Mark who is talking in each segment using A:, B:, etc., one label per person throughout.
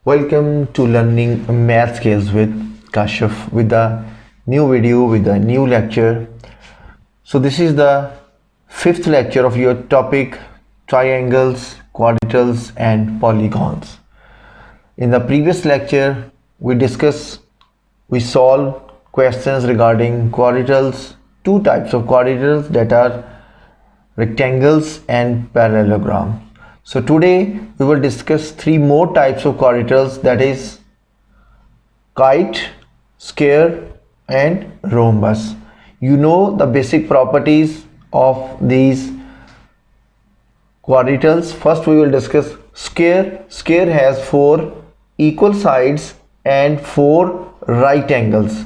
A: Welcome to learning math skills with Kashif with a new video with a new lecture. So this is the fifth lecture of your topic triangles, quadrilaterals and polygons. In the previous lecture we solved questions regarding quadrilaterals, two types of quadrilaterals that are rectangles and parallelogram. So today we will discuss three more types of quadrilaterals, that is kite, square and rhombus. You know the basic properties of these quadrilaterals. First we will discuss square. Square has four equal sides and four right angles,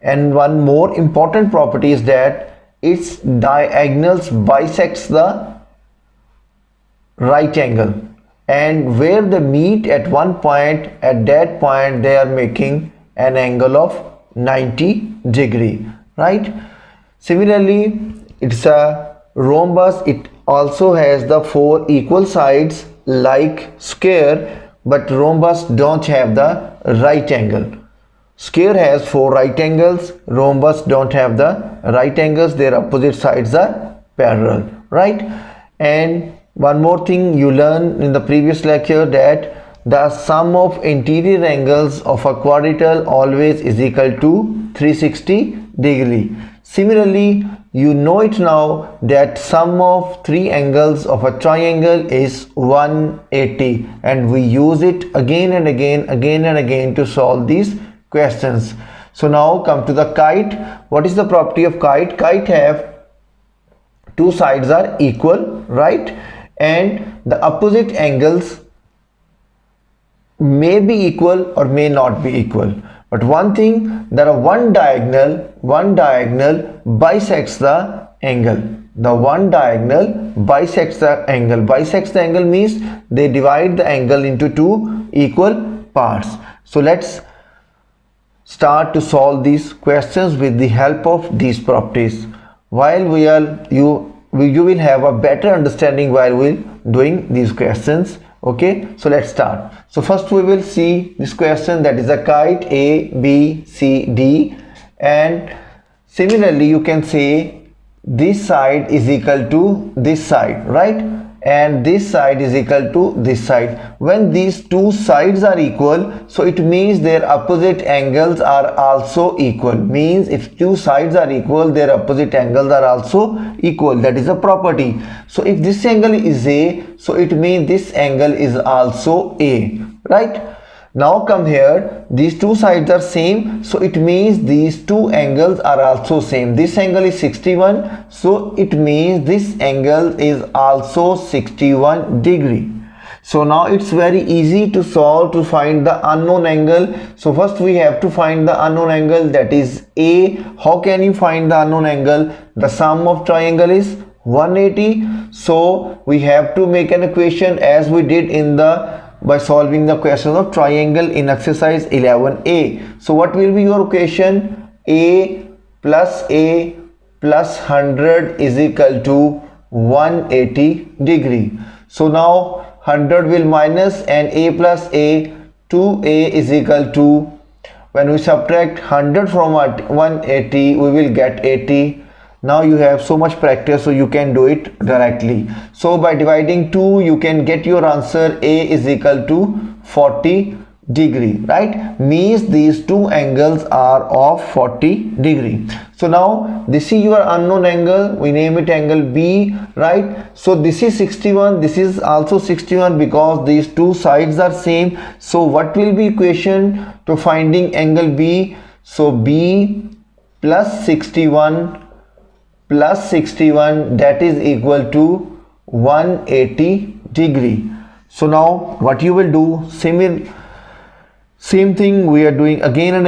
A: and one more important property is that its diagonals bisects the right angle, and where they meet at one point, at that point they are making an angle of 90 degree, right? Similarly, it's a rhombus. It also has the four equal sides like square, but rhombus don't have the right angle. Square has four right angles, rhombus don't have the right angles, their opposite sides are parallel, right? And one more thing you learned in the previous lecture, that the sum of interior angles of a quadrilateral always is equal to 360 degree. Similarly, you know it now that sum of three angles of a triangle is 180, and we use it again and again to solve these questions. So now come to the kite. What is the property of kite? Kite have two sides are equal, right? And the opposite angles may be equal or may not be equal, but one thing, there are one diagonal bisects the angle. The one diagonal bisects the angle. Bisects the angle means they divide the angle into two equal parts. So let's start to solve these questions with the help of these properties. While you will have a better understanding while we're doing these questions. Okay, so let's start. So first we will see this question, that is a kite A, B, C, D, and similarly you can say this side is equal to this side, right? And this side is equal to this side. When these two sides are equal, so it means their opposite angles are also equal. Means if two sides are equal, their opposite angles are also equal. That is a property. So if this angle is A, so it means this angle is also A, right? Now come here, these two sides are same, so it means these two angles are also same. This angle is 61, so it means this angle is also 61 degree. So now it's very easy to solve to find the unknown angle. So first we have to find the unknown angle, that is A. How can you find the unknown angle? The sum of triangle is 180. So we have to make an equation as we did by solving the question of triangle in exercise 11a. So what will be your equation? A plus 100 is equal to 180 degree. So now 100 will minus, and A plus A, 2A is equal to, when we subtract 100 from 180, we will get 80. Now you have so much practice, so you can do it directly. So by dividing 2, you can get your answer. A is equal to 40 degree, right? Means these two angles are of 40 degree. So now this is your unknown angle, we name it angle B, right? So this is 61, this is also 61 because these two sides are same. So what will be equation to finding angle B? So B plus 61 plus 61, that is equal to 180 degree. So now what you will do, same thing we are doing again and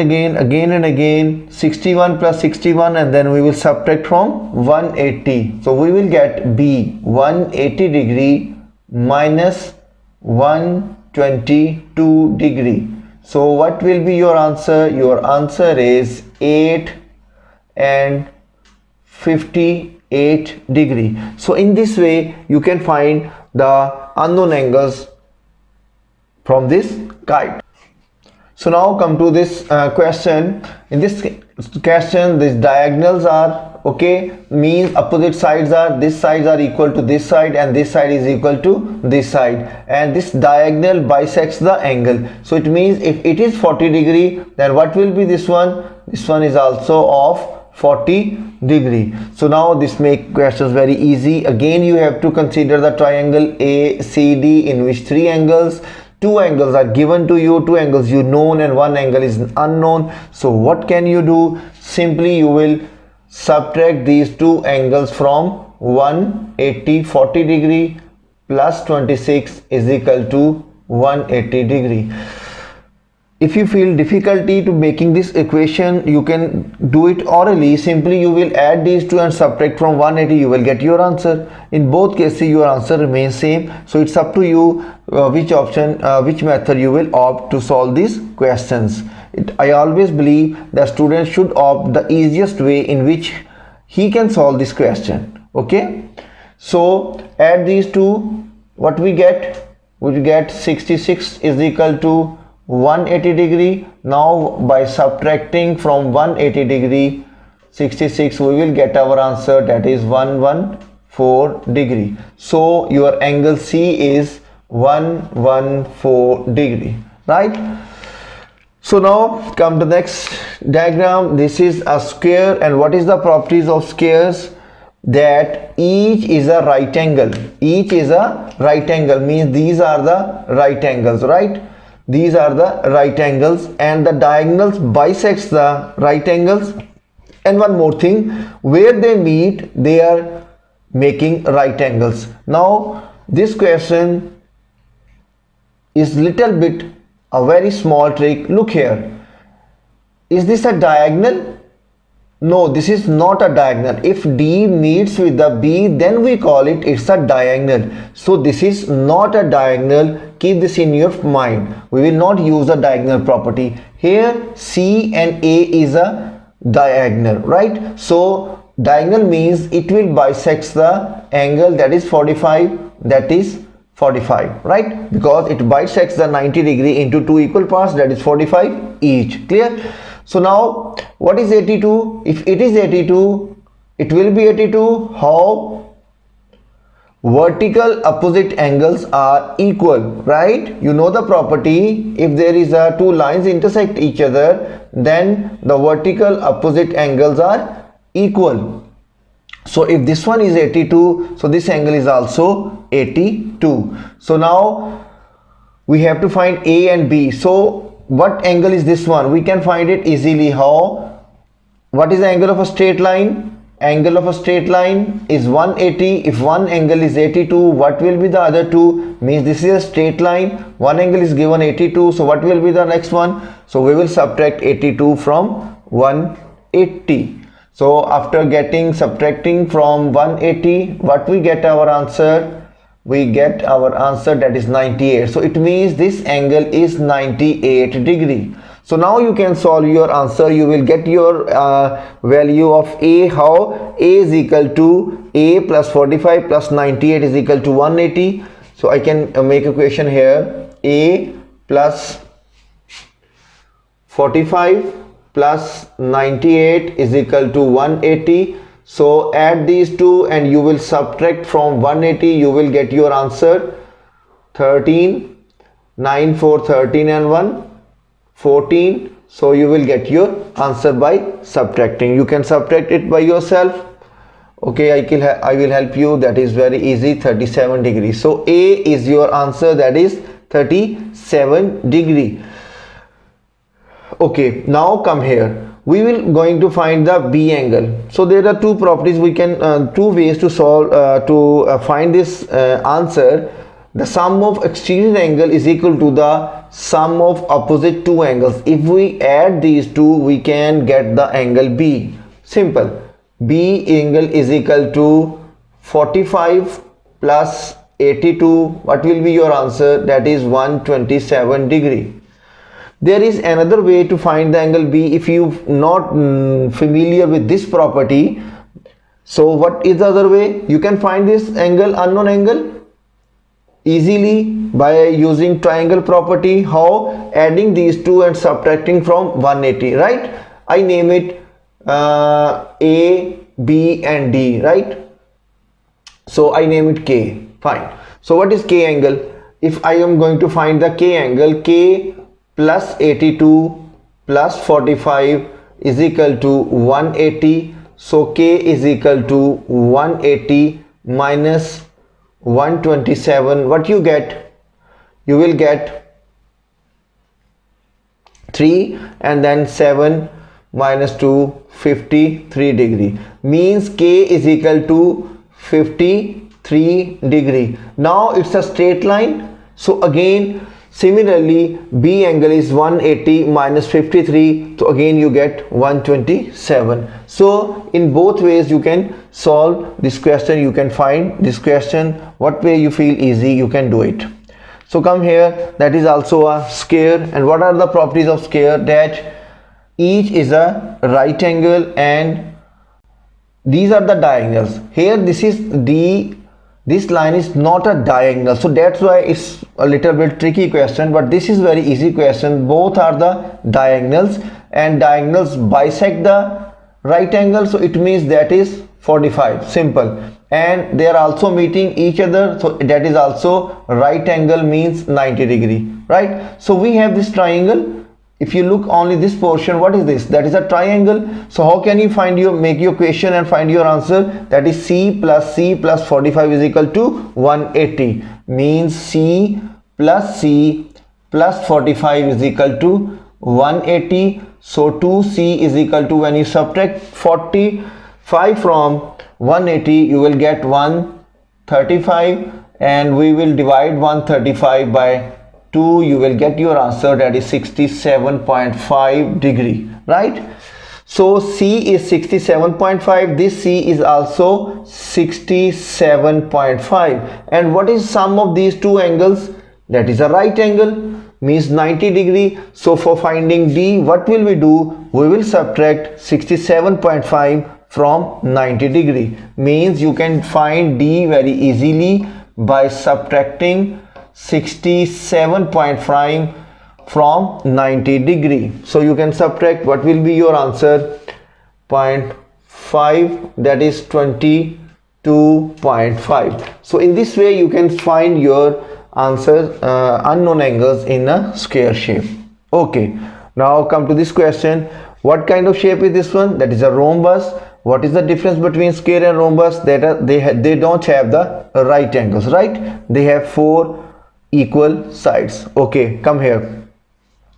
A: again, 61 plus 61, and then we will subtract from 180. So we will get B 180 degree minus 122 degree. So what will be your answer? Your answer is 8 and 58 degree. So in this way you can find the unknown angles from this kite. So now come to this question. In this question, these diagonals are, okay, means opposite sides are, this sides are equal to this side and this side is equal to this side, and this diagonal bisects the angle. So it means if it is 40 degree, then what will be this one? This one is also of 40 degree. So now this make questions very easy. Again, you have to consider the triangle ACD in which three angles, two angles are given to you, two angles you known and one angle is unknown. So what can you do? Simply you will subtract these two angles from 180. 40 degree plus 26 is equal to 180 degree. If you feel difficulty to making this equation, you can do it orally. Simply you will add these two and subtract from 180, you will get your answer. In both cases your answer remains same. So it's up to you which option, which method you will opt to solve these questions. I always believe that students should opt the easiest way in which he can solve this question. Okay, so add these two, what we get? We get 66 is equal to 180 degree. Now by subtracting from 180 degree 66, we will get our answer, that is 114 degree. So your angle C is 114 degree, right? So now come to the next diagram. This is a square, and what is the properties of squares? That each is a right angle. Each is a right angle means these are the right angles, right? These are the right angles, and the diagonals bisects the right angles. And one more thing, where they meet, they are making right angles. Now this question is little bit a very small trick. Look here, is this a diagonal? No, this is not a diagonal. If D meets with the B, then we call it's a diagonal. So this is not a diagonal. Keep this in your mind. We will not use a diagonal property. Here C and A is a diagonal, right? So diagonal means it will bisect the angle, that is 45, that is 45, right? Because it bisects the 90 degree into two equal parts, that is 45 each. Clear? So now what is 82? If it is 82, it will be 82. How? Vertical opposite angles are equal, right? You know the property, if there is a two lines intersect each other, then the vertical opposite angles are equal. So if this one is 82, so this angle is also 82. So now we have to find A and B. So what angle is this one? We can find it easily. How? What is the angle of a straight line? Angle of a straight line is 180. If one angle is 82, what will be the other two? Means this is a straight line, one angle is given 82, so what will be the next one? So we will subtract 82 from 180. So after subtracting from 180, what we get our answer? We get our answer, that is 98. So it means this angle is 98 degree. So now you can solve your answer. You will get your value of A. How? A is equal to A plus 45 plus 98 is equal to 180. So I can make a equation here. A plus 45 plus 98 is equal to 180. So add these two and you will subtract from 180. You will get your answer 13, 9, 4, 13 and 1, 14. So you will get your answer by subtracting. You can subtract it by yourself. Okay, I will help you. That is very easy. 37 degrees. So A is your answer, that is 37 degree. Okay, now come here. We will going to find the B angle. So there are two properties. We can two ways to solve find this answer. The sum of exterior angle is equal to the sum of opposite two angles. If we add these two, we can get the angle B. Simple. B angle is equal to 45 plus 82. What will be your answer? That is 127 degree. There is another way to find the angle B if you not familiar with this property. So what is the other way? You can find this angle, unknown angle. easily by using triangle property. How? Adding these two and subtracting from 180, right? I name it A, B and D, right? So I name it K. Fine. So what is K angle? If I am going to find the K angle, K plus 82 plus 45 is equal to 180. So K is equal to 180 minus 127. What you get? You will get 3 and then 7 minus 2, 53 degree. Means K is equal to 53 degree. Now it's a straight line. So again similarly B angle is 180 minus 53. So again you get 127. So in both ways you can solve this question. You can find this question. What way you feel easy, you can do it. So come here, that is also a square. And what are the properties of square? That each is a right angle and these are the diagonals. Here this is D, this line is not a diagonal, so that's why it's a little bit tricky question, but this is very easy question. Both are the diagonals and diagonals bisect the right angle, so it means that is 45. Simple. And they are also meeting each other, so that is also right angle, means 90 degree, right? So we have this triangle. If you look only this portion, what is this? That is a triangle. So how can you make your question and find your answer? That is C plus 45 is equal to 180. Means C plus 45 is equal to 180. So 2C is equal to, when you subtract 45 from 180, you will get 135, and we will divide 135 by 2, you will get your answer, that is 67.5 degree, right? So C is 67.5, this C is also 67.5. And what is sum of these two angles? That is a right angle, means 90 degree. So for finding D, what will we do? We will subtract 67.5 from 90 degree. Means you can find D very easily by subtracting 67.5 from 90 degree. So you can subtract, what will be your answer? 0.5, that is 22.5. So in this way you can find your answer, unknown angles in a square shape. Okay, now come to this question. What kind of shape is this one? That is a rhombus. What is the difference between square and rhombus? That they don't have the right angles, right? They have 4 equal sides. Okay, come here.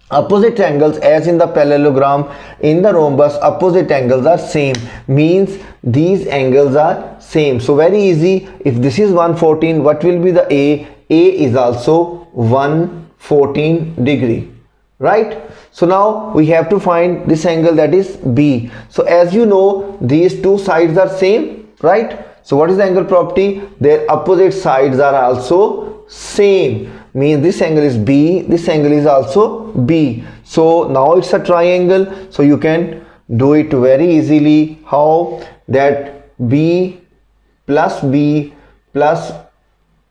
A: Opposite angles, as in the parallelogram, in the rhombus opposite angles are same, means these angles are same. So very easy. If this is 114, what will be the A? A is also 114 degree, right? So now we have to find this angle, that is B. So as you know, these two sides are same, right? So what is the angle property? Their opposite sides are also same, means this angle is B, this angle is also B. So now it's a triangle, so you can do it very easily. How? That B plus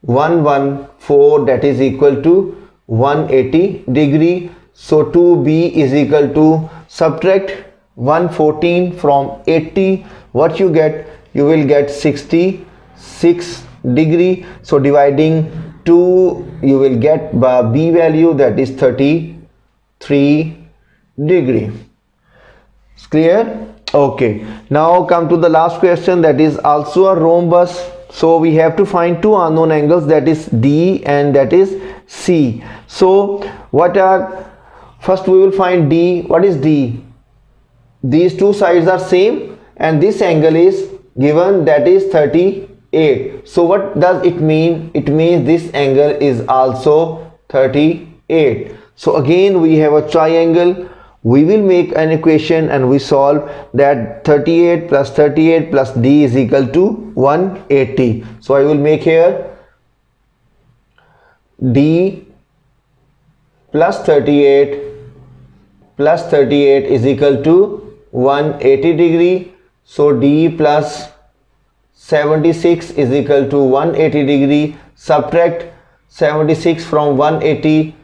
A: 114, that is equal to 180 degree. So 2B is equal to, subtract 114 from 80, what you get? You will get 66 degree. So dividing 2, you will get by B value, that is 33 degree. It's clear? Okay, now come to the last question, that is also a rhombus. So we have to find two unknown angles, that is D and that is C. So what are, first we will find D. What is D? These two sides are same and this angle is given, that is 38. So what does it mean? It means this angle is also 38. So again we have a triangle. We will make an equation and we solve that 38 plus D is equal to 180. So I will make here D plus 38 is equal to 180 degree. So D plus 76 is equal to 180 degree. Subtract 76 from 180,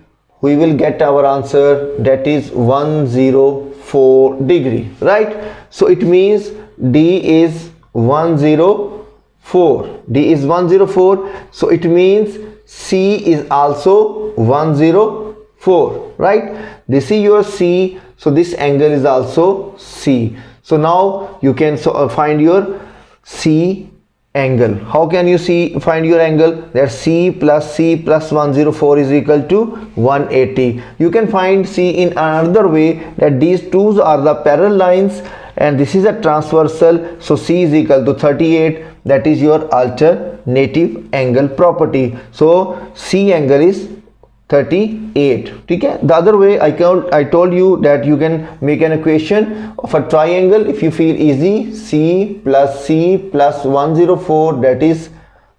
A: we will get our answer, that is 104 degree, right? So it means D is 104. D is 104. So it means C is also 104, right? This is your C. So this angle is also C. So now you can find your C angle. How can you find your angle? That C plus 104 is equal to 180. You can find C in another way, that these two are the parallel lines and this is a transversal. So C is equal to 38. That is your alternative angle property. So C angle is 38. Okay? The other way I told you that you can make an equation of a triangle if you feel easy. C plus 104, that is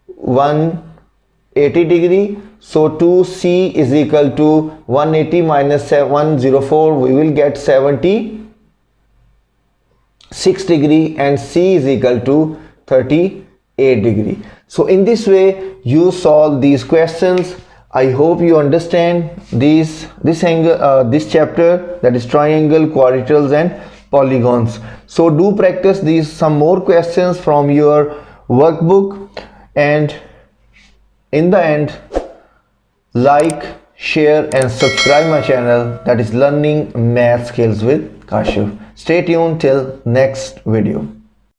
A: 180 degree. So 2C is equal to 180 minus 104, we will get 76 degree, and C is equal to 38 degree. So in this way you solve these questions. I hope you understand this angle, this chapter, that is triangle, quadrilaterals and polygons. So do practice these some more questions from your workbook, and in the end, like, share and subscribe my channel, that is Learning Math Skills with Kashyap. Stay tuned till next video.